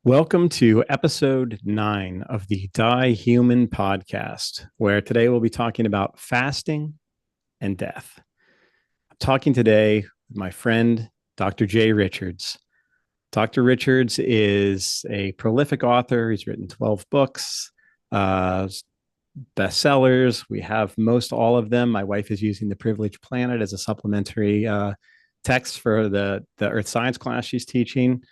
Welcome to episode 9 of the Die Human podcast, where today we'll be talking about fasting and death. I'm talking today with my friend, Dr. Jay Richards. Dr. Richards is a prolific author. He's written 12 books, bestsellers. We have most all of them. My wife is using The Privileged Planet as a supplementary text for the Earth Science class she's teaching.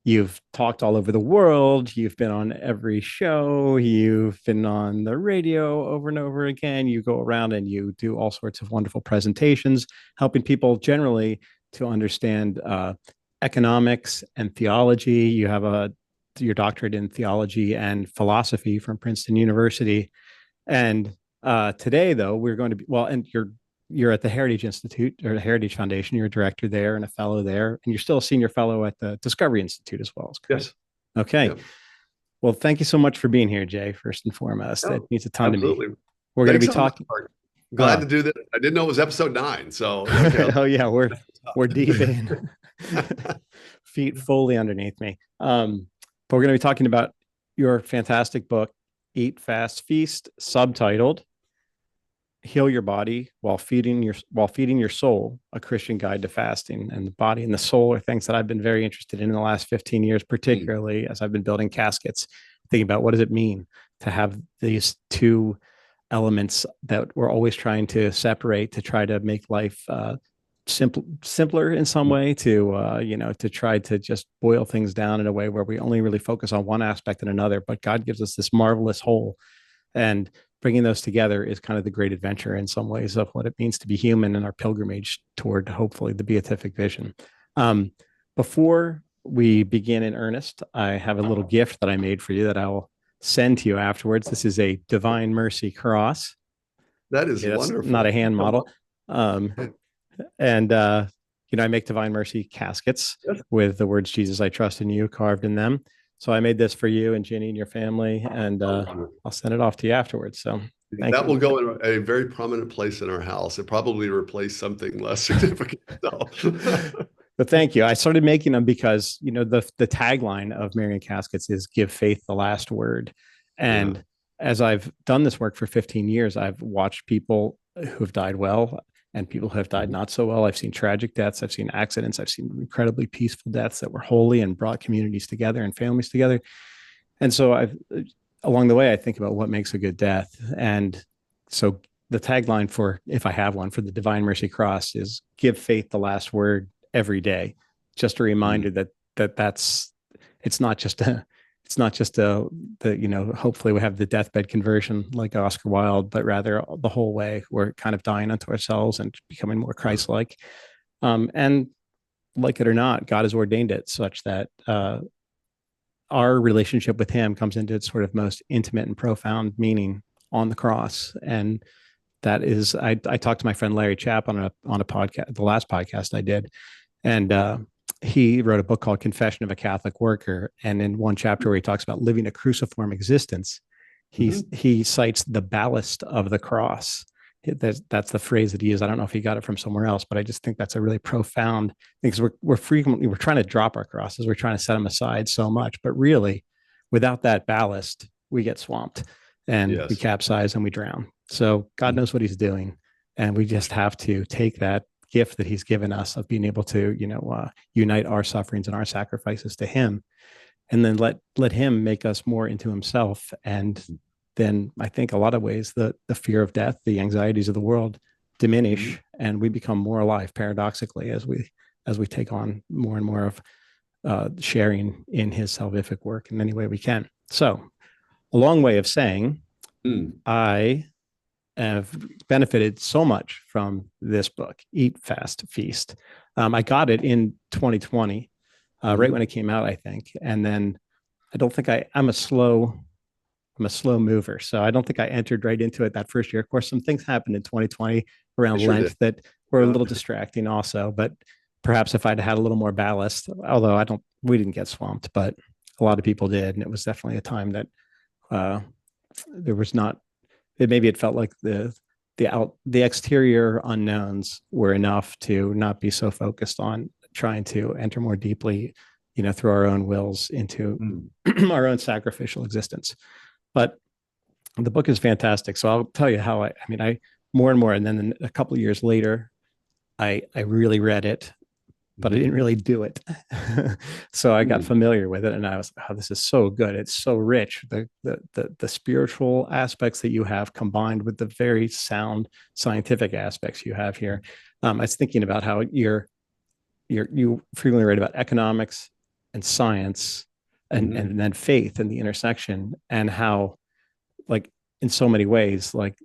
You've talked all over the world. You've been on every show. You've been on the radio over and over again. You go around and you do all sorts of wonderful presentations, helping people generally to understand economics and theology. You have your doctorate in theology and philosophy from Princeton University. And today, though, we're going to be, and you're at the Heritage Institute or the Heritage Foundation. You're a director there and a fellow there, and you're still a senior fellow at the Discovery Institute as well. Yes. Okay. Yep. Well, thank you so much for being here, Jay, first and foremost. It means a ton absolutely. to me. We're going to be talking. Glad to do this. I didn't know it was episode 9. So okay. Oh yeah, we're deep in. Feet fully underneath me. But we're going to be talking about your fantastic book, Eat, Fast, Feast, subtitled Heal Your Body While Feeding Your Soul, a Christian Guide to Fasting. And the body and the soul are things that I've been very interested in the last 15 years, particularly as I've been building caskets, thinking about what does it mean to have these two elements that we're always trying to separate to try to make life simpler in some way, to try to just boil things down in a way where we only really focus on one aspect and another, but God gives us this marvelous whole. And bringing those together is kind of the great adventure in some ways of what it means to be human in our pilgrimage toward hopefully the beatific vision. Before we begin in earnest, I have a little gift that I made for you that I will send to you afterwards. This is a Divine Mercy cross. That is wonderful. Not a hand model. I make Divine Mercy caskets with the words, Jesus, I trust in you, carved in them. So I made this for you and Ginny and your family, and I'll send it off to you afterwards. So that will go in a very prominent place in our house. It probably replaced something less significant. But thank you. I started making them because, the tagline of Marian Caskets is give faith the last word. And as I've done this work for 15 years, I've watched people who have died well and people who have died not so well. I've seen tragic deaths. I've seen accidents. I've seen incredibly peaceful deaths that were holy and brought communities together and families together. And so along the way, I think about what makes a good death. And so the tagline for, if I have one, for the Divine Mercy Cross is give faith the last word every day. Just a reminder that it's not just hopefully we have the deathbed conversion like Oscar Wilde, but rather the whole way we're kind of dying unto ourselves and becoming more Christ-like. And like it or not, God has ordained it such that our relationship with him comes into its sort of most intimate and profound meaning on the cross. And that is, I talked to my friend Larry Chapp on a podcast, the last podcast I did. And he wrote a book called Confession of a Catholic Worker. And in one chapter where he talks about living a cruciform existence, he cites the ballast of the cross. That's the phrase that he used. I don't know if he got it from somewhere else, but I just think that's a really profound thing, because we're trying to drop our crosses. We're trying to set them aside so much, but really without that ballast, we get swamped and we capsize and we drown. So God knows what he's doing. And we just have to take that gift that he's given us of being able to, unite our sufferings and our sacrifices to him, and then let him make us more into himself. And then I think a lot of ways the fear of death, the anxieties of the world diminish, and we become more alive, paradoxically, as we take on more and more of sharing in his salvific work in any way we can. So a long way of saying, I have benefited so much from this book, Eat, Fast, Feast. I got it in 2020, right when it came out, I think. And then I don't think I'm a slow mover. So I don't think I entered right into it that first year. Of course, some things happened in 2020 around Lent that were a little distracting also, but perhaps if I'd had a little more ballast, although we didn't get swamped, but a lot of people did. And it was definitely a time that there was not, maybe it felt like the exterior unknowns were enough to not be so focused on trying to enter more deeply through our own wills into Mm. our own sacrificial existence. But the book is fantastic. So I'll tell you how I more and more, and then a couple of years later, I really read it, but I Mhm. didn't really do it. So I got Mm. familiar with it, and I was, oh, this is so good. It's so rich. The spiritual aspects that you have combined with the very sound scientific aspects you have here. I was thinking about how you frequently write about economics and science Mhm. and then faith and the intersection, and how, like, in so many ways, like,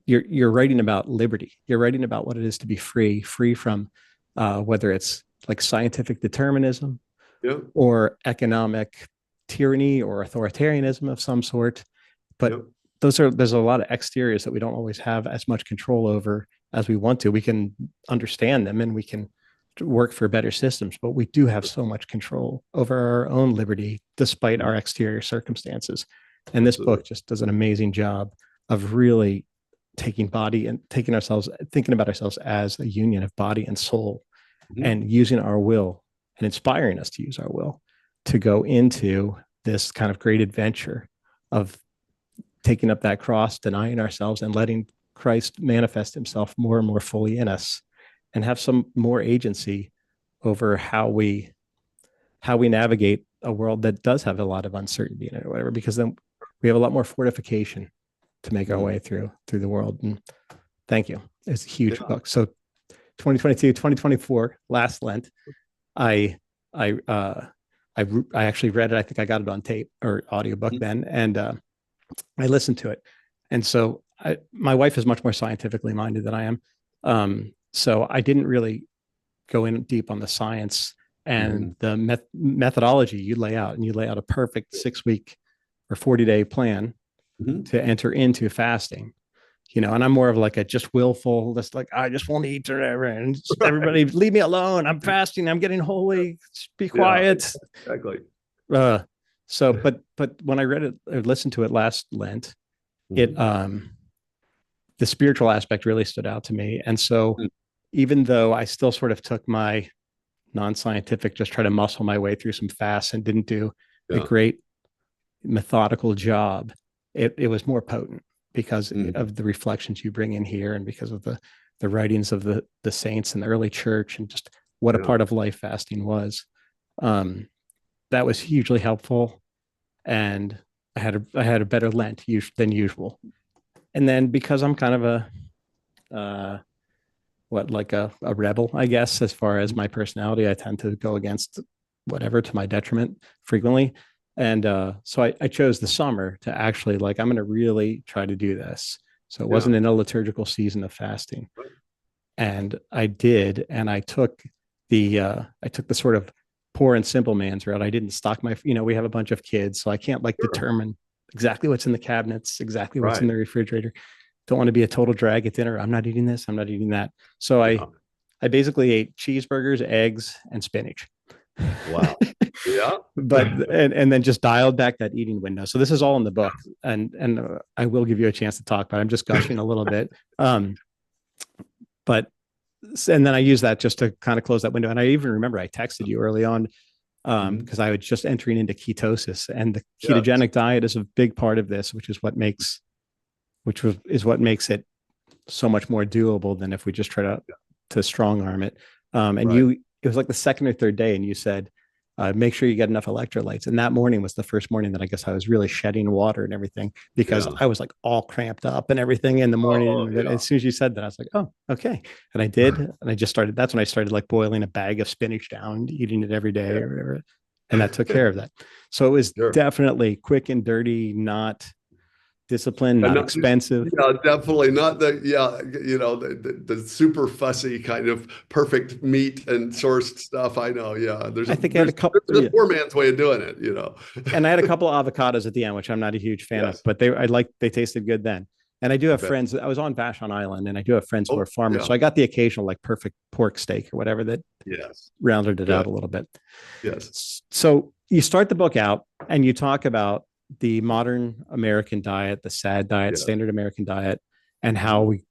you're writing about liberty. You're writing about what it is to be free from whether it's like scientific determinism Yep. or economic tyranny or authoritarianism of some sort. But Yep. there's a lot of exteriors that we don't always have as much control over as we want to. We can understand them and we can work for better systems, but we do have so much control over our own liberty despite Mhm. our exterior circumstances. And this Absolutely. book just does an amazing job of really taking body and taking ourselves, thinking about ourselves as a union of body and soul, Mhm. and using our will and inspiring us to use our will to go into this kind of great adventure of taking up that cross, denying ourselves, and letting Christ manifest himself more and more fully in us, and have some more agency over how we navigate a world that does have a lot of uncertainty in it or whatever, because then we have a lot more fortification to make our Mhm. way through the world. And thank you. It's a huge Yeah. book. So 2022, 2024, last Lent, I I I actually read it. I think I got it on tape or audiobook Mhm. then, and I listened to it. And so my wife is much more scientifically minded than I am. So I didn't really go in deep on the science and Mhm. the methodology you lay out, and you lay out a perfect 6 week or 40-day plan Mhm. to enter into fasting. And I'm more of like a just willful, just like, I just won't eat or whatever, and just, Right. everybody leave me alone. I'm fasting. I'm getting holy. Just be Yeah, quiet. exactly. Uh, but when I read it or listened to it last Lent, it Mhm. the spiritual aspect really stood out to me. And so Mm. even though I still sort of took my non-scientific, just try to muscle my way through some fasts and didn't do a Yeah. great methodical job, it was more potent because Mhm. of the reflections you bring in here, and because of the writings of the saints in the early church, and just what a Yeah. part of life fasting was. Um, that was hugely helpful, and I had a better Lent than usual. And then because I'm kind of uh, like a rebel, I guess, as far as Mhm. my personality, I tend to go against whatever to my detriment frequently. And so I chose the summer to actually, like, I'm going to really try to do this. So it Yeah. wasn't in a liturgical season of fasting. Right. And I did, and I took the sort of poor and simple man's route. I didn't stock we have a bunch of kids, so I can't like Sure. determine exactly what's in the cabinets, exactly what's in Right. the refrigerator. Don't want to be a total drag at dinner. I'm not eating this. I'm not eating that. So I Yeah. I basically ate cheeseburgers, eggs, and spinach. Wow. Yeah. But and then just dialed back that eating window. So this is all in the book, and I will give you a chance to talk, but I'm just gushing a little bit. But and then I use that just to kind of close that window. And I even remember I texted you early on Mhm. because I was just entering into ketosis, and the Yes. ketogenic diet is a big part of this, which is what makes it so much more doable than if we just try to strong arm it. And Right. it was like the second or third day, and you said, make sure you get enough electrolytes. And that morning was the first morning that I guess I was really shedding water and everything, because Yeah. I was like all cramped up and everything in the morning. Oh, And then yeah. as soon as you said that, I was like, oh, okay. And I did. And I just started, that's when I started like boiling a bag of spinach down, eating it every day or whatever. And that took care of that. So it was Sure. definitely quick and dirty, not disciplined, And not not just, expensive. yeah, definitely not the, yeah, the super fussy kind of perfect meat and sourced stuff. I know. Yeah. There's I a, think I had a there's, couple. there's a poor man's way of doing it. And I had a couple of avocados at the end, which I'm not a huge fan of, Yes. but they tasted good then. And I do I have bet. friends. I was on Vashon Island, and I do have friends who Oh, are farmers, yeah. so I got the occasional like perfect pork steak or whatever that Yes. rounded it Good. out a little bit. Yes. So you start the book out, and you talk about the modern American diet, the SAD diet, Yeah. standard American diet, and how Mhm.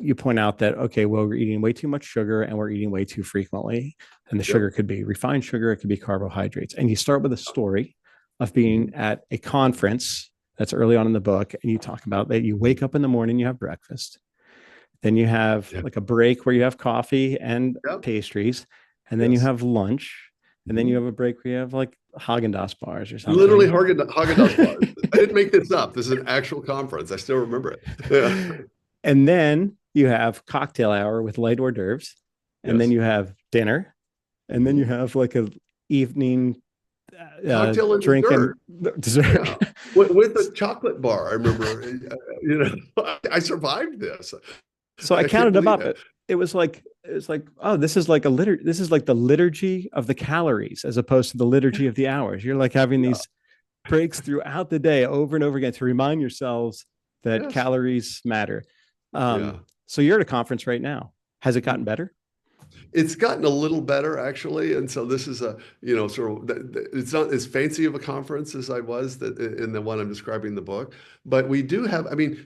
you point out that, okay, well, we're eating way too much sugar and we're eating way too frequently. And the Yep. sugar could be refined sugar, it could be carbohydrates. And you start with a story of being Mhm. at a conference that's early on in the book. And you talk about that you wake up in the morning, you have breakfast. Then you have Yeah. like a break where you have coffee and Yep. pastries. And then you Yes. have lunch. And then you Mhm. have a break where you have like Haagen-Dazs bars or Literally something. Haagen-Dazs bars. I didn't make this up. This is an actual conference. I still remember it. Yeah. And then you have cocktail hour with light hors d'oeuvres. And then Yes. you have dinner. And then you Mhm. have like a evening Cocktail and drink dessert. and dessert. Yeah. With a chocolate bar. I remember, you know, I survived this. So I I can't counted them believe up. it. It was like, oh, this is like a this is like the liturgy of the calories as opposed to the liturgy of the hours. You're like having Yeah. these breaks throughout the day over and over again to remind yourselves that Yes. calories matter. Yeah. So you're at a conference right now. Has it gotten better? It's gotten a little better actually, and so this is a sort of it's not as fancy of a conference as I was that in the one I'm describing in the book, but we do have. I mean,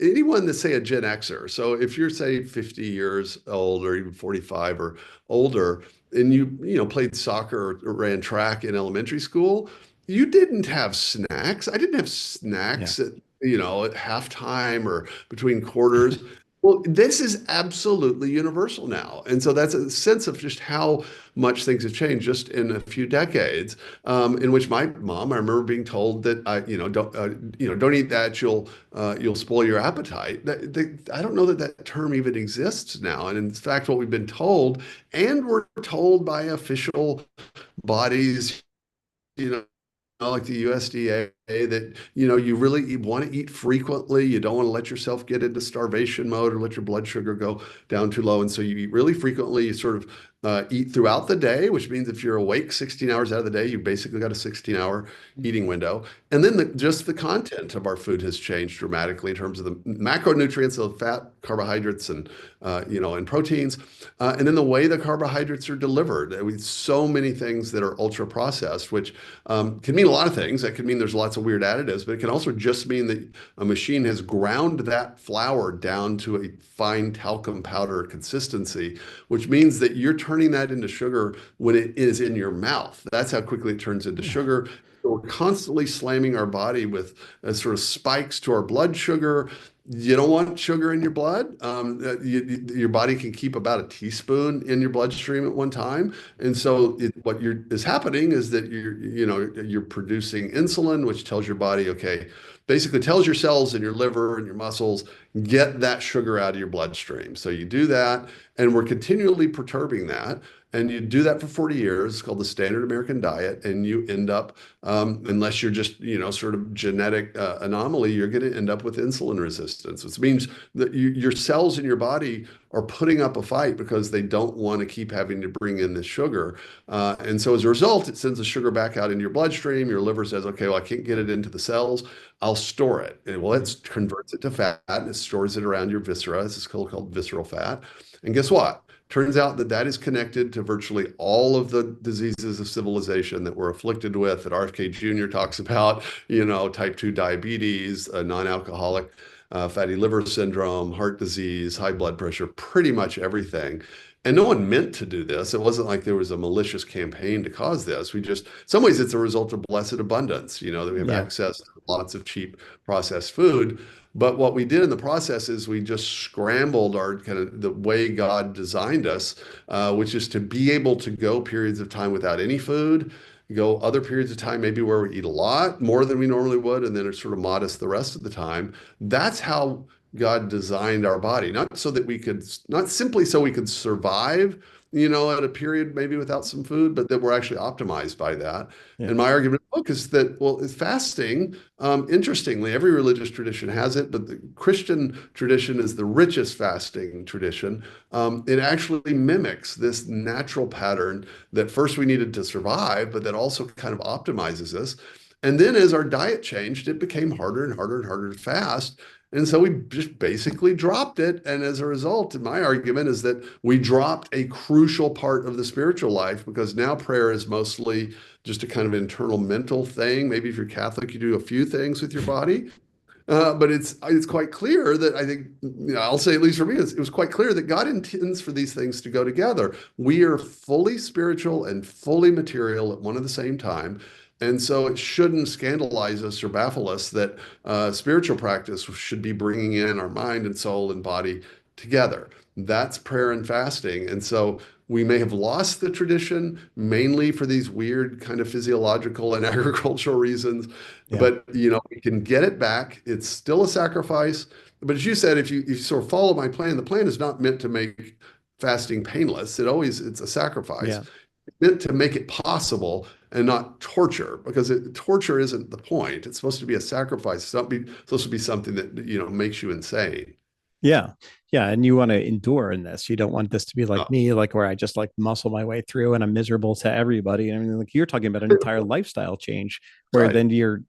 anyone that's say a Gen Xer. So if you're say 50 years old or even 45 or older, and you played soccer or ran track in elementary school, you didn't have snacks. I didn't have Yeah. snacks at halftime or between quarters. Well, this is absolutely universal now. And so that's a sense of just how much things have changed just in a few decades, in which my mom, I remember being told that don't eat that, you'll spoil your appetite. I don't know that that term even exists now. And in fact, what we've been told, and we're told by official bodies, you know, like the USDA, that you really want to eat frequently. You don't want to let yourself get into starvation mode or let your blood sugar go down too low. And so you eat really frequently. You sort of eat throughout the day, which means if you're awake 16 hours out of the day, you basically got a 16-hour eating window. And then just the content of our food has changed dramatically in terms of the macronutrients of fat, carbohydrates, and proteins. And then the way the carbohydrates are delivered. So many things that are ultra processed, which can mean a lot of things. That could mean there's lots of weird additives, but it can also just mean that a machine has ground that flour down to a fine talcum powder consistency, which means that you're turning that into sugar when it is in your mouth. That's how quickly it turns into sugar. So we're constantly slamming our body with sort of spikes to our blood sugar. You don't want sugar in your blood. Your body can keep about a teaspoon in your bloodstream at one time. And so what is happening is that you're producing insulin, which tells your body, okay, basically tells your cells in your liver and your muscles, get that sugar out of your bloodstream. So you do that, and we're continually perturbing that. And you do that for 40 years. It's called the standard American diet. And you end up, unless you're just, sort of genetic anomaly, you're going to end up with insulin resistance, which means that your cells in your body are putting up a fight because they don't want to keep having to bring in this sugar. And so as a result, it sends the sugar back out into your bloodstream. Your liver says, okay, well, I can't get it into the cells. I'll store it. And well, it converts it to fat and it stores it around your viscera. This is called visceral fat. And guess what? Turns out that that is connected to virtually all of the diseases of civilization that we're afflicted with, that RFK Jr. talks about, type 2 diabetes, non-alcoholic fatty liver syndrome, heart disease, high blood pressure, pretty much everything. And no one meant to do this. It wasn't like there was a malicious campaign to cause this. In some ways, it's a result of blessed abundance, that we have Yeah. access to lots of cheap processed food. But what we did in the process is we just scrambled our kind of the way God designed us, which is to be able to go periods of time without any food, go other periods of time maybe where we eat a lot more than we normally would, and then are sort of modest the rest of the time. That's how God designed our body, not simply so we could survive, at a period maybe without some food, but that we're actually optimized by that. Yeah. And my argument in the book is that, well, is fasting. Interestingly, every religious tradition has it, but the Christian tradition is the richest fasting tradition. It actually mimics this natural pattern that first we needed to survive, but that also kind of optimizes us. And then as our diet changed, it became harder and harder and harder to fast. And so we just basically dropped it. And as a result, my argument is that we dropped a crucial part of the spiritual life because now prayer is mostly just a kind of internal mental thing. Maybe if you're Catholic, you do a few things with your body, But it's quite clear that I think, I'll say, at least for me, it was quite clear that God intends for these things to go together. We are fully spiritual and fully material at one and the same time. And so it shouldn't scandalize us or baffle us that spiritual practice should be bringing in our mind and soul and body together. That's prayer and fasting. And so we may have lost the tradition mainly for these weird kind of physiological and agricultural reasons, Yeah. but we can get it back. It's still a sacrifice. But as you said, if you sort of follow my plan, the plan is not meant to make fasting painless. It's a sacrifice. Yeah. It's meant to make it possible and not torture, because torture isn't the point. It's supposed to be a sacrifice. It's not supposed to be something that makes you insane. Yeah. Yeah. And you want to endure in this. You don't want this to be like me, like where I just like muscle my way through and I'm miserable to everybody. And everything. Like you're talking about an entire lifestyle change where Right. then you're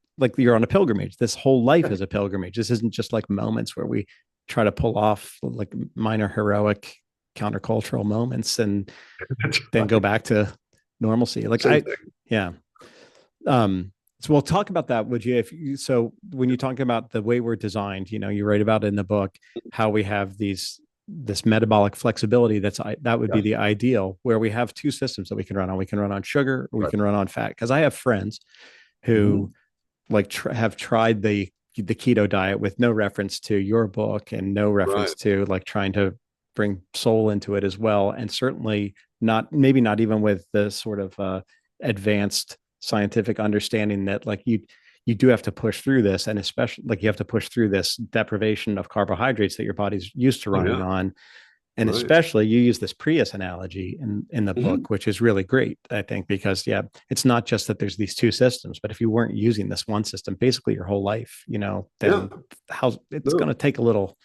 on a pilgrimage. This whole life is a pilgrimage. This isn't just like moments where we try to pull off like minor heroic countercultural moments and That's then go right. back to normalcy. Like Same thing. yeah. So we'll talk about that, would you? If you, so when you talk about the way we're designed, you write about in the book how we have this metabolic flexibility. That would be Yes. the ideal, where we have two systems that we can run on. We can run on sugar, or we Right. can run on fat. Because I have friends who Mhm. like have tried the keto diet with no reference to your book and no reference Right. to like trying to bring soul into it as well, and certainly not, maybe not even with the sort of advanced scientific understanding that like you do have to push through this, and especially like you have to push through this deprivation of carbohydrates that your body's used to Oh, running yeah. on. And Right. especially you use this Prius analogy in the Mhm. book, which is really great, I think, because yeah, it's not just that there's these two systems, but if you weren't using this one system basically your whole life, Yeah. then how No. it's going to take a little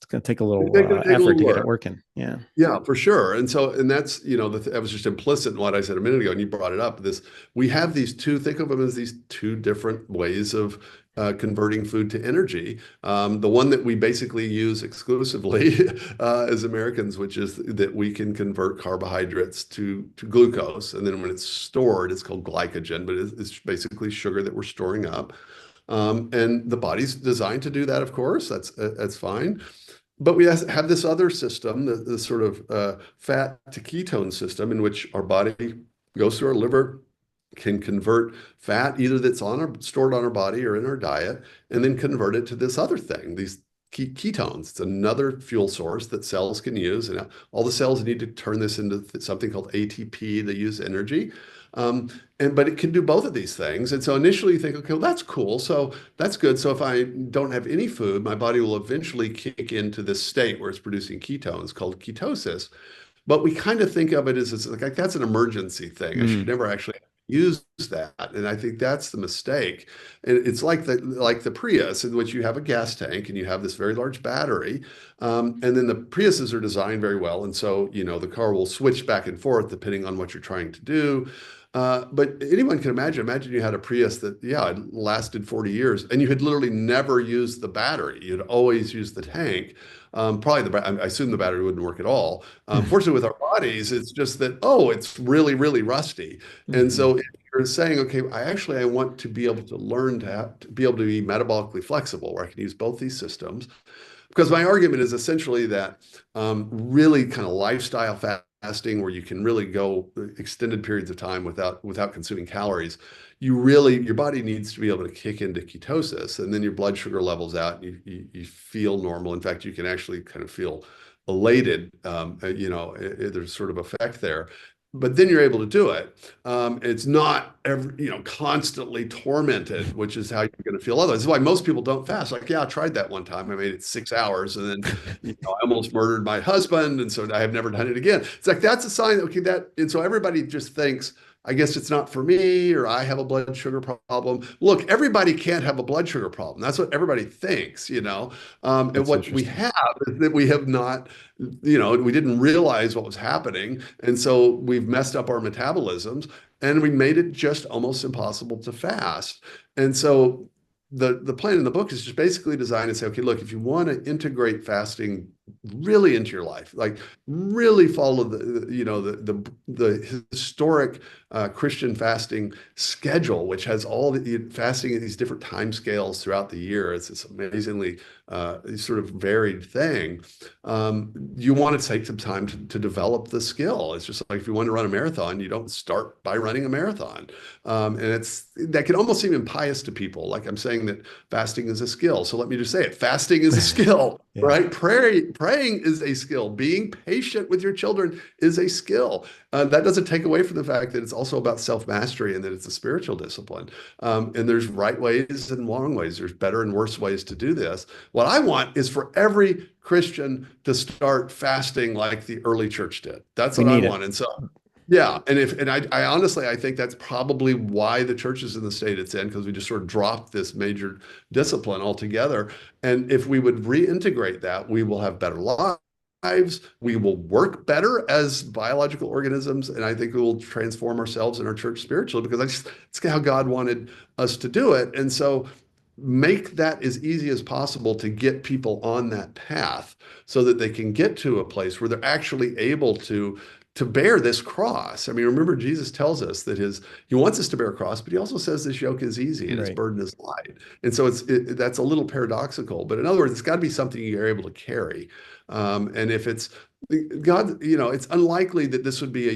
It's going to take a effort little to get it work. working. Yeah. Yeah, for sure. And that's, that was just implicit in what I said a minute ago, and you brought it up. We have these two, think of them as these two different ways of converting food to energy. The one that we basically use exclusively as Americans, which is that we can convert carbohydrates to glucose. And then when it's stored, it's called glycogen, but it's basically sugar that we're storing up. And the body's designed to do that, of course. That's fine. But we have this other system, the sort of fat to ketone system, in which our body goes through our liver, can convert fat either that's stored on our body or in our diet, and then convert it to this other thing, these ketones. It's another fuel source that cells can use, and all the cells need to turn this into something called ATP. They use energy. Um, but it can do both of these things. And so initially you think, okay, well, that's cool. So that's good. So if I don't have any food, my body will eventually kick into this state where it's producing ketones called ketosis. But we kind of think of it as like that's an emergency thing. I should Mm. never actually use that. And I think that's the mistake. And it's like the Prius, in which you have a gas tank and you have this very large battery. And then the Priuses are designed very well. And so, the car will switch back and forth depending on what you're trying to do. But anyone can imagine you had a Prius that, yeah, it lasted 40 years and you had literally never used the battery. You'd always used the tank. Probably I assume the battery wouldn't work at all. Fortunately, with our bodies, it's just that, oh, it's really, really rusty. And Mhm. so if you're saying, okay, I want to be able to learn to be able to be metabolically flexible, where I can use both these systems, because my argument is essentially that really kind of lifestyle fasting, where you can really go extended periods of time without consuming calories, your body needs to be able to kick into ketosis, and then your blood sugar levels out, and you feel normal. In fact, you can actually kind of feel elated. There's sort of effect there. But then you're able to do it. It's not constantly tormented, which is how you're going to feel otherwise. This is why most people don't fast. Like, yeah, I tried that one time. I made it 6 hours, and then I almost murdered my husband, and so I have never done it again. It's like that's a sign. Okay, and so everybody just thinks, I guess it's not for me, or I have a blood sugar problem. Look, everybody can't have a blood sugar problem. That's what everybody thinks. And That's what we interesting. have is that we have not, we didn't realize what was happening. And so we've messed up our metabolisms, and we made it just almost impossible to fast. And so the plan in the book is just basically designed to say, okay, look, if you want to integrate fasting really into your life, like really follow the historic Christian fasting schedule, which has all the fasting at these different time scales throughout the year. It's this amazingly sort of varied thing. You want to take some time to develop the skill. It's just like if you want to run a marathon, you don't start by running a marathon. And that can almost seem impious to people. Like I'm saying that fasting is a skill. So let me just say it. Fasting is a skill, Yeah. right? Praying is a skill. Being patient with your children is a skill. That doesn't take away from the fact that it's also about self-mastery and that it's a spiritual discipline. And there's right ways and wrong ways. There's better and worse ways to do this. What I want is for every Christian to start fasting like the early church did. That's We what I need it. want. And so, yeah, I honestly I think that's probably why the church is in the state it's in, because we just sort of dropped this major discipline altogether. And if we would reintegrate that, we will have better lives. We will work better as biological organisms, and I think we will transform ourselves and our church spiritually because that's how God wanted us to do it. And so make that as easy as possible to get people on that path so that they can get to a place where they're actually able to bear this cross. I mean, remember, Jesus tells us that he wants us to bear a cross, but he also says this yoke is easy and his Right. burden is light. And so that's a little paradoxical, but in other words, it's got to be something you're able to carry. And if it's God, it's unlikely that this would be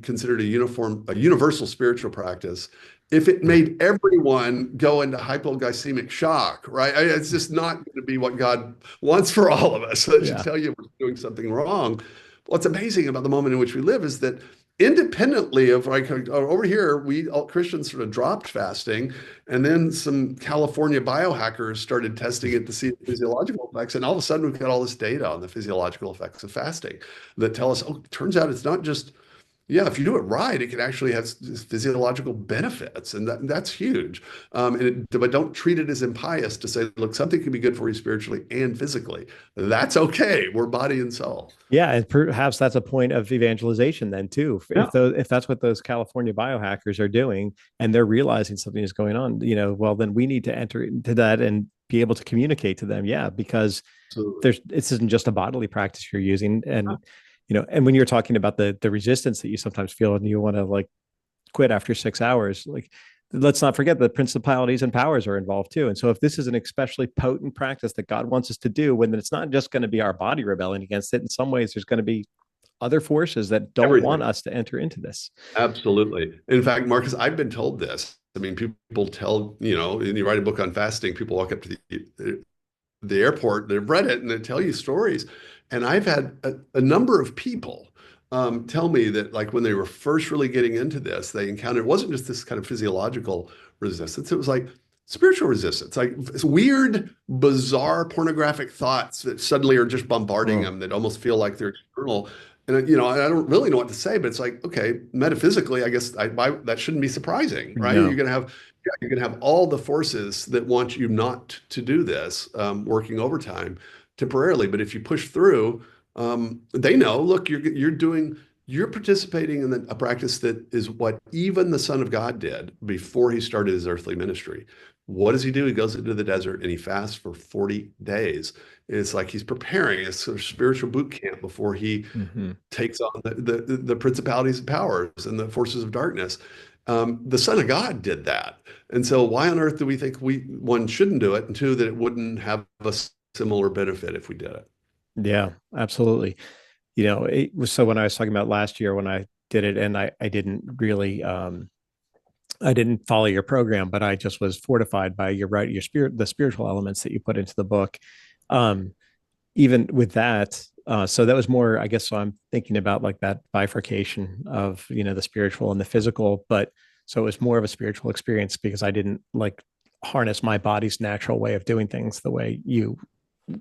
considered a universal spiritual practice if it made everyone go into hypoglycemic shock, right? It's just not going to be what God wants for all of us. So that should Yeah. tell you we're doing something wrong. What's amazing about the moment in which we live is that independently of like over here, we all Christians sort of dropped fasting, and then some California biohackers started testing it to see the physiological effects, and all of a sudden we've got all this data on the physiological effects of fasting that tell us, oh, it turns out it's not just yeah, if you do it right, it can actually have physiological benefits, and that's huge. But don't treat it as impious to say, look, something can be good for you spiritually and physically. That's okay. We're body and soul. Yeah, and perhaps that's a point of evangelization then too. Yeah, If that's what those California biohackers are doing, and they're realizing something is going on, well, then we need to enter into that and be able to communicate to them. Yeah, because absolutely. this isn't just a bodily practice you're using, and when you're talking about the resistance that you sometimes feel and you want to like quit after 6 hours, like let's not forget that principalities and powers are involved too. And so if this is an especially potent practice that God wants us to do, when it's not just going to be our body rebelling against it, in some ways there's going to be other forces that don't want Everything. us to enter into this. Absolutely. In fact, Marcus, I've been told this. I mean, people tell, and you write a book on fasting, people walk up to the airport, they've read it, and they tell you stories. And I've had a number of people tell me that, like, when they were first really getting into this, they encountered it wasn't just this kind of physiological resistance, it was like spiritual resistance, like it's weird, bizarre, pornographic thoughts that suddenly are just bombarding Oh, them that almost feel like they're external. And I don't really know what to say, but it's like, okay, metaphysically, I guess that shouldn't be surprising, right? no. You're gonna have all the forces that want you not to do this, working overtime temporarily. But if you push through, they know, look, you're participating in a practice that is what even the Son of God did before he started his earthly ministry. What does he do? He goes into the desert and he fasts for 40 days. It's like he's preparing a sort of spiritual boot camp before he Mm-hmm. takes on the principalities and powers and the forces of darkness. The Son of God did that. And so why on earth do we think one shouldn't do it, and two, that it wouldn't have a similar benefit if we did it? Yeah, absolutely. It was so when I was talking about last year when I did it, and I didn't really I didn't follow your program, but I just was fortified by your spirit, the spiritual elements that you put into the book. Um, Even with that, so that was more, I guess. So I'm thinking about like that bifurcation of the spiritual and the physical, but so it was more of a spiritual experience because I didn't like harness my body's natural way of doing things the way you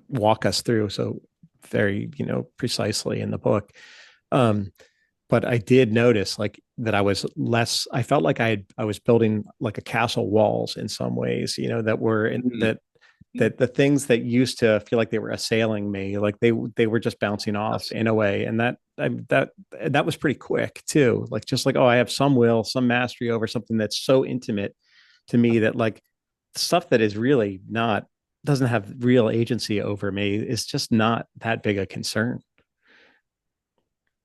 walk us through so very precisely in the book. Um, but I did notice like that I felt like I was building like a castle walls in some ways, that were in Mm. that the things that used to feel like they were assailing me, like they were just bouncing off Yes. in a way. And that was pretty quick too. Like just like, oh, I have some will, some mastery over something that's so intimate to me that like stuff that is really not doesn't have real agency over me is just not that big a concern.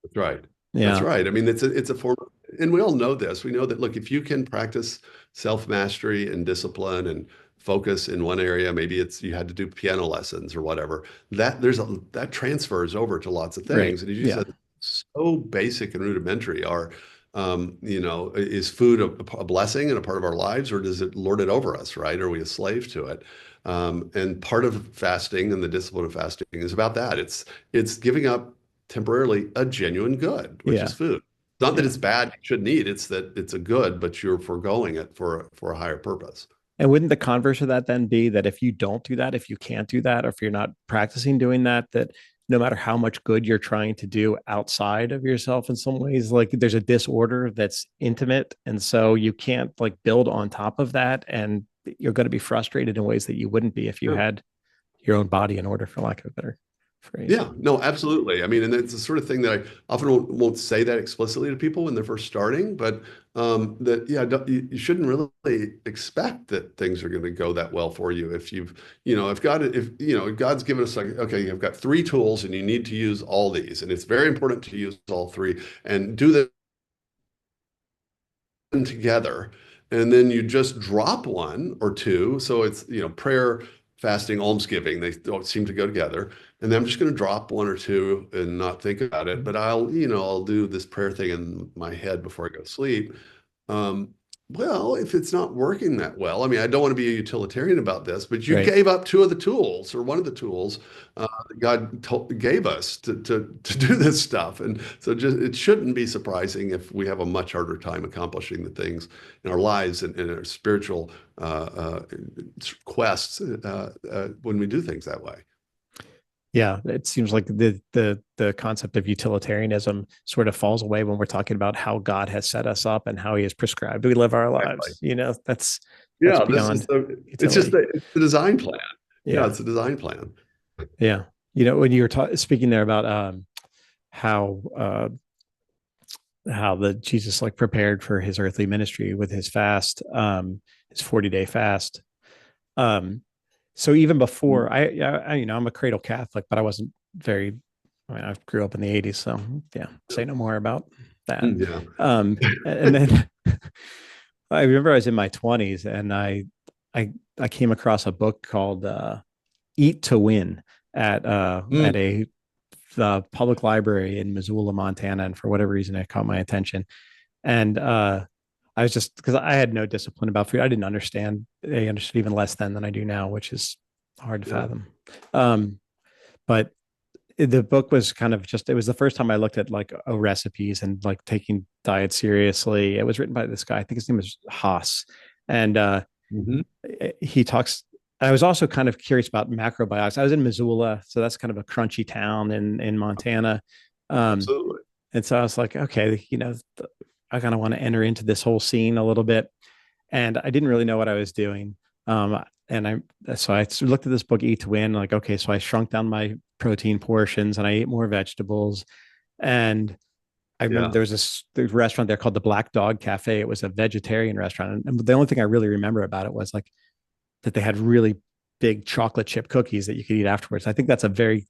That's right. That's Yeah. right. I mean, it's a form, and we all know this. We know that, look, if you can practice self-mastery and discipline and focus in one area, maybe it's you had to do piano lessons or whatever, that transfers over to lots of Right. things. And as you Yeah. said, so basic and rudimentary are, is food a blessing and a part of our lives, or does it lord it over us, right? Are we a slave to it? And part of fasting and the discipline of fasting is about that. It's giving up temporarily a genuine good, which is Yeah. food. Not that Yeah. it's bad, you shouldn't eat. It's that it's a good, but you're foregoing it for a higher purpose. And wouldn't the converse of that then be that if you don't do that, if you can't do that, or if you're not practicing doing that, that no matter how much good you're trying to do outside of yourself in some ways, like there's a disorder that's intimate. And so you can't like build on top of that. And you're going to be frustrated in ways that you wouldn't be if you Yeah. had your own body in order, for lack of a better phrase. Yeah, no, absolutely. I mean, and it's the sort of thing that I often won't say that explicitly to people when they're first starting, but that yeah, you shouldn't really expect that things are going to go that well for you if if God's given us like, okay, you've got three tools and you need to use all these, and it's very important to use all three and do them together, and then you just drop one or two. So it's, prayer, fasting, almsgiving, they don't seem to go together. And then I'm just going to drop one or two and not think about it. But I'll do this prayer thing in my head before I go to sleep. Um, well, if it's not working that well, I mean, I don't want to be a utilitarian about this, but you Right. gave up two of the tools or one of the tools that gave us to do this stuff. And so just it shouldn't be surprising if we have a much harder time accomplishing the things in our lives and our spiritual quests when we do things that way. Yeah, it seems like the concept of utilitarianism sort of falls away when we're talking about how God has set us up and how He has prescribed we live our Exactly. lives. That's Yeah, this is beyond it's just utility. it's the design plan. Yeah, Yeah, it's a design plan. yeah. When you were speaking there about how how the Jesus like prepared for his earthly ministry with his fast, his 40-day fast. Um, so even before I'm a cradle Catholic, but I wasn't very. I mean, I grew up in the '80s, so yeah. Say no more about that. Yeah. And then I remember I was in my 20s, and I I came across a book called "Eat to Win" at Mm, a the public library in Missoula, Montana, and for whatever reason, it caught my attention. And I was just because I had no discipline about food. I didn't understand. I understood even less then than I do now, which is hard to yeah. fathom. Um, but the book was kind of just, it was the first time I looked at like recipes and like taking diet seriously. It was written by this guy. I think his name was Haas. And Hmm. he talks, I was also kind of curious about macrobiotics. I was in Missoula, so that's kind of a crunchy town in Montana. Um, Absolutely. and so I was like, okay, I kind of want to enter into this whole scene a little bit. And I didn't really know what I was doing. And I looked at this book, Eat to Win, like, okay, so I shrunk down my protein portions and I ate more vegetables. And I remember Yeah. there was this restaurant there called the Black Dog Cafe. It was a vegetarian restaurant. And the only thing I really remember about it was like that they had really big chocolate chip cookies that you could eat afterwards. I think that's a very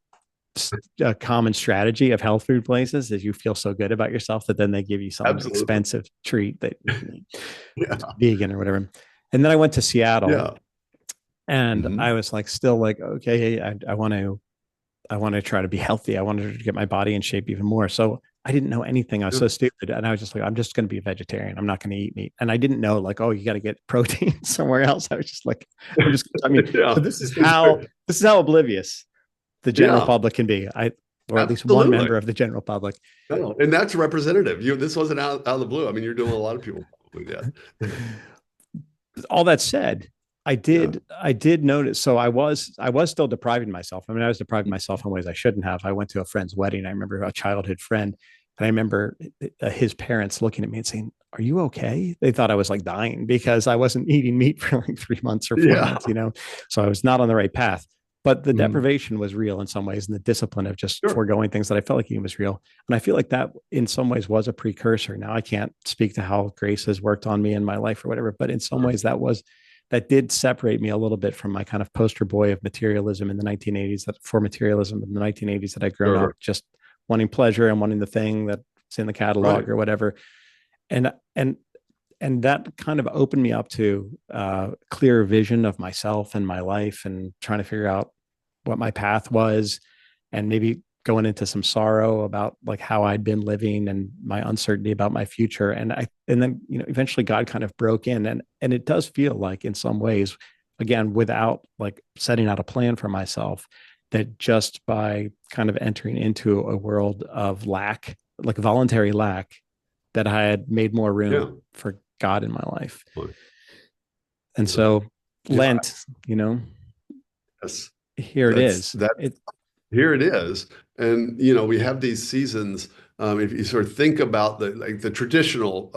common strategy of health food places is you feel so good about yourself that then they give you some Absolutely. expensive treat that you can eat, Yeah. vegan or whatever. And then I went to Seattle Yeah. and I Hmm. was like, still like, okay, I want to try to be healthy. I wanted to get my body in shape even more. So I didn't know anything. I was Yeah. so stupid. And I was just like, I'm just going to be a vegetarian. I'm not going to eat meat. And I didn't know like, oh, you got to get protein somewhere else. I was just like, I mean, so Yeah. this is how oblivious the general Yeah. public can be. Or at least one Absolutely. member of the general public. No, and that's representative. This wasn't out of the blue. I mean, you're doing what a lot of people probably did. All that said, Yeah. I did notice. So I was still depriving myself. I mean, I was depriving myself in ways I shouldn't have. I went to a friend's wedding. I remember a childhood friend, and I remember his parents looking at me and saying, "Are you okay?" They thought I was like dying because I wasn't eating meat for like 3 months or four Yeah. months. So I was not on the right path. But the Mhm. deprivation was real in some ways, and the discipline of just Sure. foregoing things that I felt like eating was real. And I feel like that in some ways was a precursor. Now I can't speak to how grace has worked on me in my life or whatever, but in some Sure. ways that was that did separate me a little bit from my kind of poster boy of materialism in the 1980s, that for materialism in the 1980s, that I'd grown Sure. up just wanting pleasure and wanting the thing that's in the Right. catalog or whatever. And and that kind of opened me up to clearer vision of myself and my life, and trying to figure out what my path was, and maybe going into some sorrow about like how I'd been living and my uncertainty about my future. And then, eventually God kind of broke in, and it does feel like in some ways, again, without like setting out a plan for myself, that just by kind of entering into a world of lack, like voluntary lack, that I had made more Yeah. room for God in my life. Well, And yeah. so Yeah. Lent, Yes. here it That's is. that. It Here it is. And we have these seasons. If you sort of think about the traditional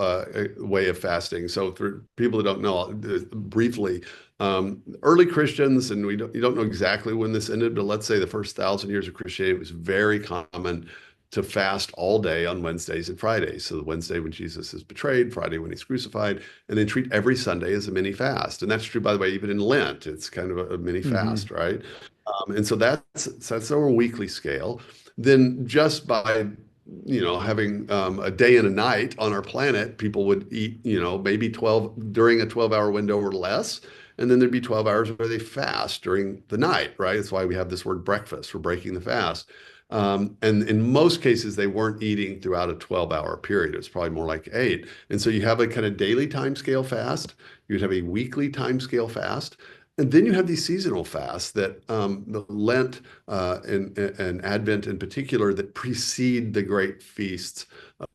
way of fasting. So for people that don't know, briefly, early Christians, and you don't know exactly when this ended, but let's say the first 1,000 years of Christianity, it was very common to fast all day on Wednesdays and Fridays. So the Wednesday when Jesus is betrayed, Friday when he's crucified, and then treat every Sunday as a mini fast. And that's true, by the way, even in Lent, it's kind of a mini mm-hmm. fast, right? And so that's over a weekly scale. Then just by having a day and a night on our planet, people would eat maybe 12 during a 12-hour window or less, and then there'd be 12 hours where they fast during the night, right? That's why we have this word breakfast for breaking the fast. And in most cases, they weren't eating throughout a 12-hour period. It was probably more like 8. And so you have a kind of daily time scale fast. You'd have a weekly time scale fast. And then you have these seasonal fasts that the Lent and Advent in particular that precede the great feasts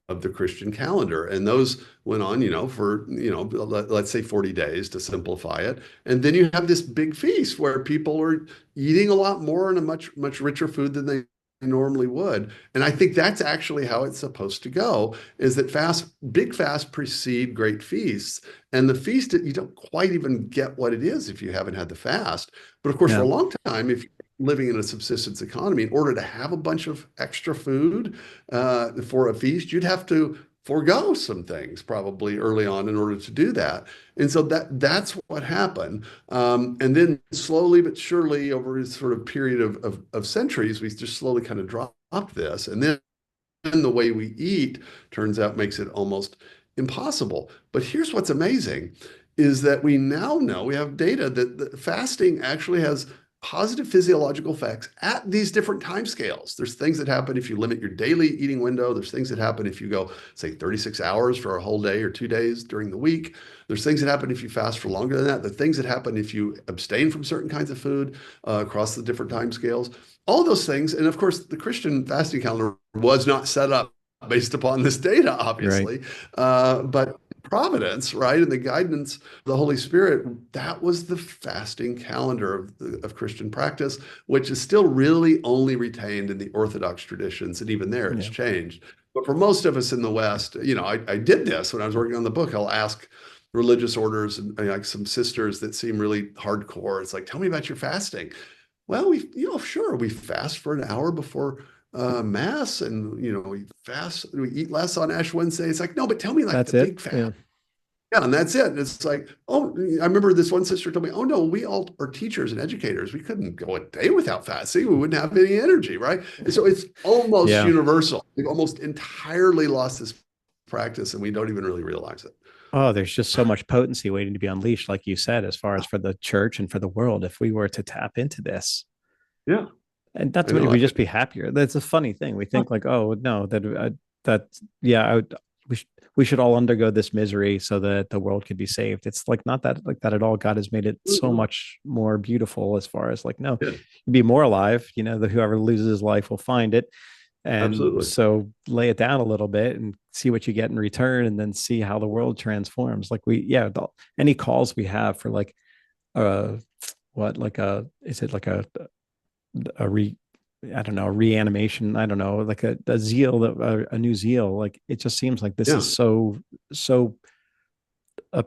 of the Christian calendar. And those went on, for, let's say 40 days to simplify it. And then you have this big feast where people are eating a lot more and a much, much richer food than they normally would. And I think that's actually how it's supposed to go, is that big fasts precede great feasts. And the feast, you don't quite even get what it is if you haven't had the fast. But of course, for a Yeah. long time, if you're living in a subsistence economy, in order to have a bunch of extra food for a feast, you'd have to forego some things probably early on in order to do that. And so that's what happened. And then slowly but surely over a sort of period of centuries, we just slowly kind of dropped this. And then the way we eat turns out makes it almost impossible. But here's what's amazing is that we now know, we have data that fasting actually has positive physiological effects at these different time scales. There's things that happen if you limit your daily eating window. There's things that happen if you go, say, 36 hours for a whole day or 2 days during the week. There's things that happen if you fast for longer than that. The things that happen if you abstain from certain kinds of food across the different time scales. All those things. And of course, the Christian fasting calendar was not set up based upon this data, Right. obviously. But providence, right, and the guidance of the Holy Spirit, that was the fasting calendar of Christian practice, which is still really only retained in the Orthodox traditions, and even there it's Yeah. changed. But for most of us in the West, I did this when I was working on the book. I'll ask religious orders and like some sisters that seem really hardcore. It's like, tell me about your fasting. Well, sure, we fast for an hour before mass, and we eat less on Ash Wednesday. It's like, no, but tell me like the That's it. big fast. Yeah. Yeah, and that's it. And it's like, oh, I remember this one sister told me, oh no, we all are teachers and educators. We couldn't go a day without fasting. We wouldn't have any energy, right? And so it's almost Yeah. universal. We've almost entirely lost this practice, and we don't even really realize it. Oh, there's just so much potency waiting to be unleashed, like you said, as far as for the church and for the world, if we were to tap into this. Yeah, And not I to mention, know. we just be happier. That's a funny thing. We think like, oh no, that yeah, we should all undergo this misery so that the world could be saved. It's like not that like that at all. God has made it so much more beautiful as far as like, no, Yeah, be more alive. That whoever loses his life will find it. And absolutely. so lay it down a little bit and see what you get in return, and then see how the world transforms. Like any calls we have for like what like is it like a re I don't know, reanimation. I don't know, like a zeal, a new zeal. Like it just seems like this Yeah, is so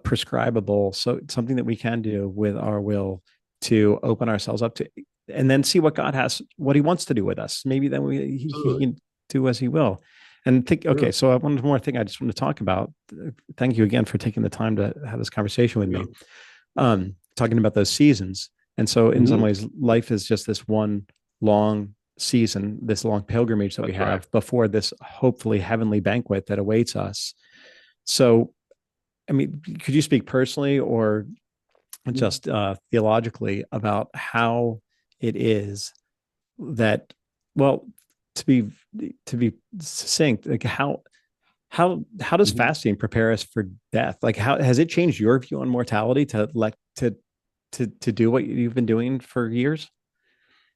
prescribable. So something that we can do with our will to open ourselves up to, and then see what God has, what He wants to do with us. Maybe then he absolutely. can do as He will. And think, Yeah, okay, so one more thing I just want to talk about. Thank you again for taking the time to have this conversation with yeah. me. talking about those seasons. And so in some Mhm. ways, life is just this one long season, this long pilgrimage that we That's right. have before this hopefully heavenly banquet that awaits us. So, I mean, could you speak personally or just theologically about how it is that, well, to be to be succinct, like how does Mhm. fasting prepare us for death? Like, how has it changed your view on mortality to like to do what you've been doing for years?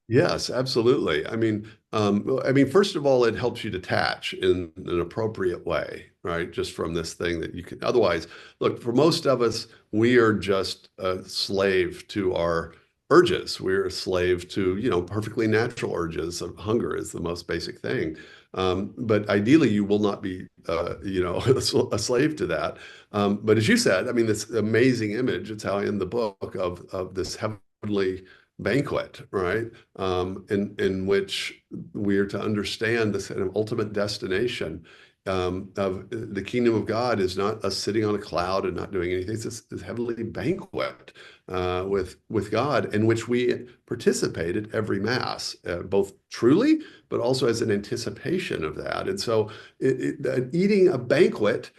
Yes, absolutely. I mean, first of all, it helps you detach in an appropriate way, right? Just from this thing that you can otherwise look, for most of us, we are just a slave to our urges. We're a slave to, perfectly natural urges of hunger is the most basic thing. But ideally, you will not be, a slave to that. But as you said, I mean, this amazing image, it's how I end the book of this heavenly banquet, right? In which we are to understand this kind of ultimate destination of the kingdom of God is not us sitting on a cloud and not doing anything. It's this heavenly banquet with God in which we participate at every mass, both truly, but also as an anticipation of that. And so, eating a banquet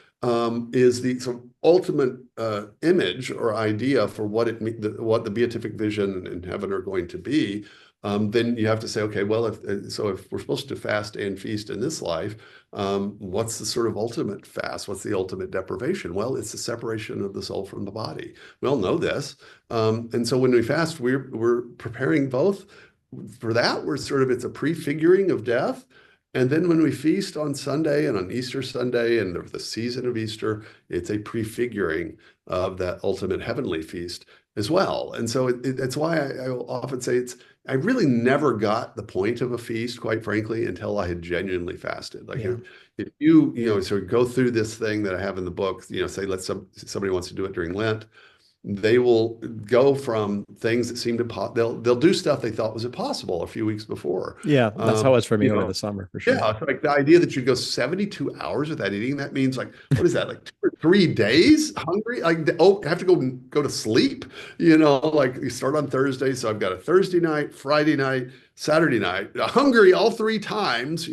is the sort of ultimate image or idea for what what the beatific vision in heaven are going to be. Then you have to say, okay, well, if we're supposed to fast and feast in this life, what's the sort of ultimate fast? What's the ultimate deprivation? Well, it's the separation of the soul from the body. We all know this, and so when we fast, we're preparing both for that. We're sort of it's a prefiguring of death. And then when we feast on Sunday and on Easter Sunday and the season of Easter, it's a prefiguring of that ultimate heavenly feast as well. And so that's why I will often say I really never got the point of a feast, quite frankly, until I had genuinely fasted. Like Yeah. if you sort of go through this thing that I have in the book, say somebody wants to do it during Lent, they will go from things that seem to they'll do stuff they thought was impossible a few weeks before. Yeah, that's how it Um, was for me you over know, the summer for sure. yeah, it's like the idea that you go 72 hours without eating, that means like, what is that, like 2 or 3 days hungry? Like, oh, I have to go to sleep, like you start on Thursday. So I've got a Thursday night, Friday night, Saturday night, hungry all 3 times,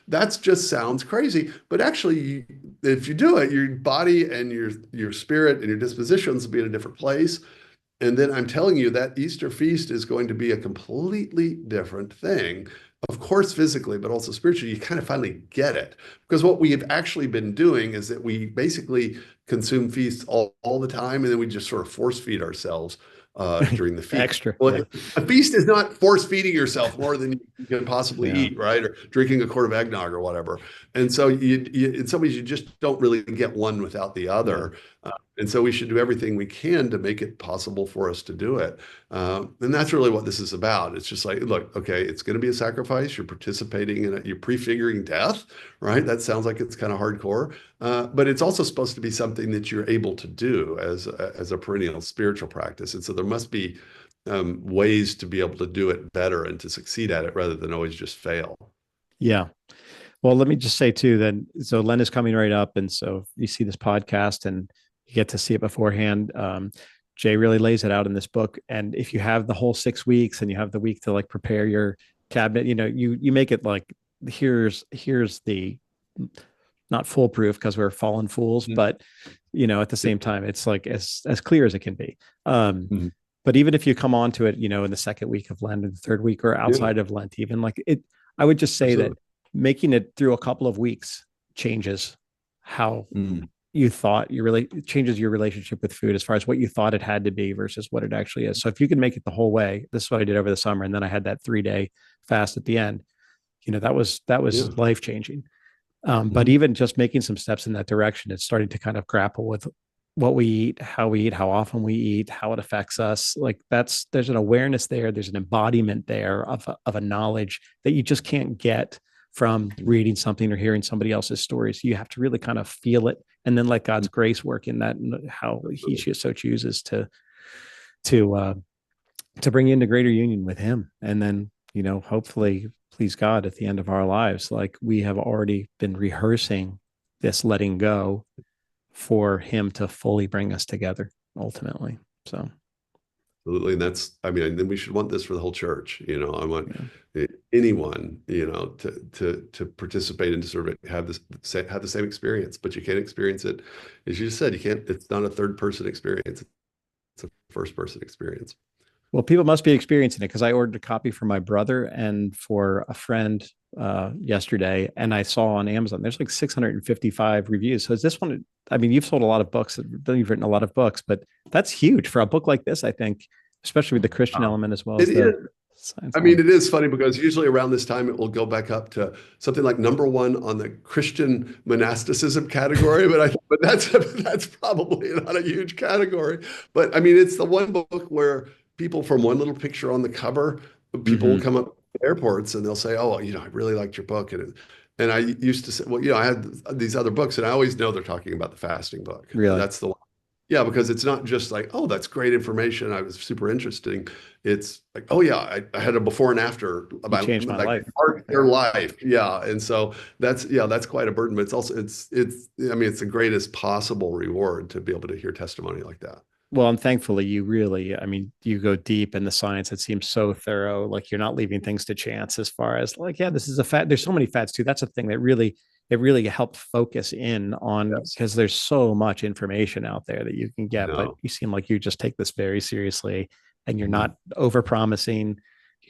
that's just sounds crazy. But actually, if you do it, your body and your spirit and your dispositions will be in a different place. And then I'm telling you that Easter feast is going to be a completely different thing. Of course, physically, but also spiritually, you kind of finally get it. Because what we have actually been doing is that we basically consume feasts all the time, and then we just sort of force feed ourselves during the feast. Extra. Well, Yeah. a feast is not force feeding yourself more than you can possibly Yeah. eat, right? Or drinking a quart of eggnog or whatever. And so in some ways, you just don't really get one without the Yeah. other. And so we should do everything we can to make it possible for us to do it. And that's really what this is about. It's just like, look, okay, it's going to be a sacrifice. You're participating in it. You're prefiguring death, right? That sounds like it's kind of hardcore. But it's also supposed to be something that you're able to do as a perennial spiritual practice. And so there must be ways to be able to do it better and to succeed at it rather than always just fail. Yeah. Well, let me just say too that so Len is coming right up, and so if you see this podcast and you get to see it beforehand. Jay really lays it out in this book, and if you have the whole 6 weeks and you have the week to like prepare your cabinet, you make it like here's the not foolproof because we're fallen fools, Mhm. but at the same time, it's like as clear as it can be. Mhm. But even if you come on to it, in the second week of Lent or the third week or Yeah, outside of Lent, even like it, I would just say that absolutely. making it through a couple of weeks changes how Mhm. you thought it changes your relationship with food as far as what you thought it had to be versus what it actually is. So if you can make it the whole way, this is what I did over the summer. And then I had that 3 day fast at the end, that was Yeah. life changing. But Mhm. even just making some steps in that direction, it's starting to kind of grapple with what we eat, how often we eat, how it affects us. Like there's an awareness there, there's an embodiment there of a knowledge that you just can't get from reading something or hearing somebody else's stories. You have to really kind of feel it and then let God's grace work in that and how He so chooses to uh, to bring you into greater union with Him. And then hopefully, please God, at the end of our lives, like we have already been rehearsing this letting go for Him to fully bring us together ultimately. So Absolutely. And that's, I mean, then we should want this for the whole church. I want Yeah. anyone, to participate and to sort of have the same experience, but you can't experience it. As you just said, it's not a third person experience. It's a first person experience. Well, people must be experiencing it because I ordered a copy for my brother and for a friend yesterday, and I saw on Amazon there's like 655 reviews. So is this one? I mean, you've sold a lot of books, you've written a lot of books, but that's huge for a book like this, I think, especially with the Christian element as well as It is. the science I mean, element. it is funny because usually around this time it will go back up to something like #1 on the Christian monasticism category, but that's probably not a huge category. But I mean, it's the one book where people from one little picture on the cover, people will Mm-hmm. come up to airports and they'll say, "Oh, I really liked your book," and I used to say, well, I had these other books, and I always know they're talking about the fasting book, and Really, that's the one. Yeah, because it's not just like, oh, that's great information. I was super interesting. It's like, oh yeah, I had a before and after you about changed my like life. their life. Yeah. And so that's quite a burden, but it's also, I mean, it's the greatest possible reward to be able to hear testimony like that. Well, and thankfully, you really, I mean, you go deep in the science. It seems so thorough. Like you're not leaving things to chance as far as like, yeah, this is a fat. There's so many fats too. That's a thing that it really helped focus in on Yes. because there's so much information out there that you can get. But No. you seem like you just take this very seriously and you're Mhm. not over promising.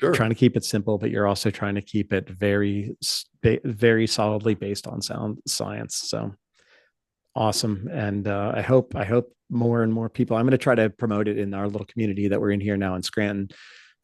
You're trying Sure. to keep it simple, but you're also trying to keep it very solidly based on sound science. So awesome. And I hope more and more people. I'm going to try to promote it in our little community that we're in here now in Scranton,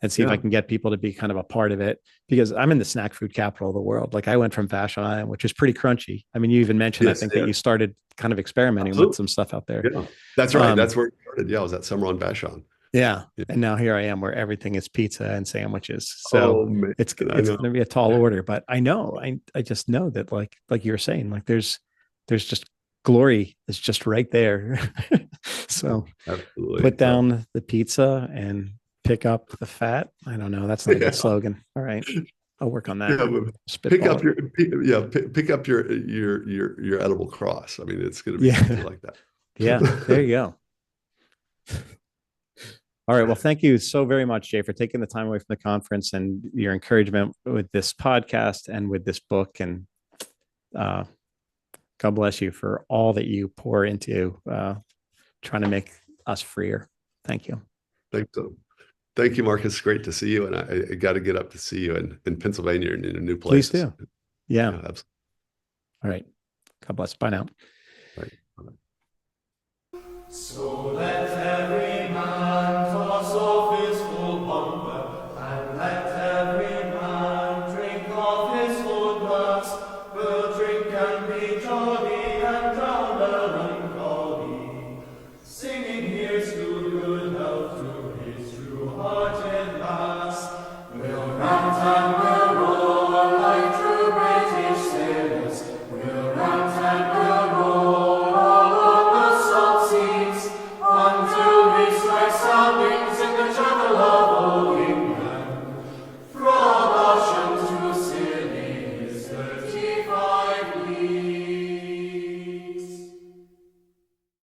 and see if I Yeah. can get people to be kind of a part of it because I'm in the snack food capital of the world. Like I went from Vashon Island, which is pretty crunchy. I mean, you even mentioned I Yes. think that Yeah. you started kind of experimenting with Absolutely. some stuff out there. Yeah. That's right. Um, That's where it started. Yeah. I was at Summer on Vashon. yeah, Yeah. and now here I am where everything is pizza and sandwiches. So Oh man. I it's know. going to be a tall order, but I know I just know that like you were saying, like there's just glory is just right there. So Absolutely. put down the pizza and pick up the fat. I don't know. That's not a good Yeah. slogan. All right. I'll work on that. Yeah, but pick Spitball up it. pick up your edible cross. I mean, it's going to be something Yeah. like that. Yeah. There you go. All right. Well, thank you so very much, Jay, for taking the time away from the conference and your encouragement with this podcast and with this book. And uh, God bless you for all that you pour into trying to make us freer. Thank you. Thanks so. Thank you, Marcus. Great to see you. And I got to get up to see you in Pennsylvania and in a new Please place. do. Yeah. Yeah, absolutely. All right. God bless. Bye now. Right. So let every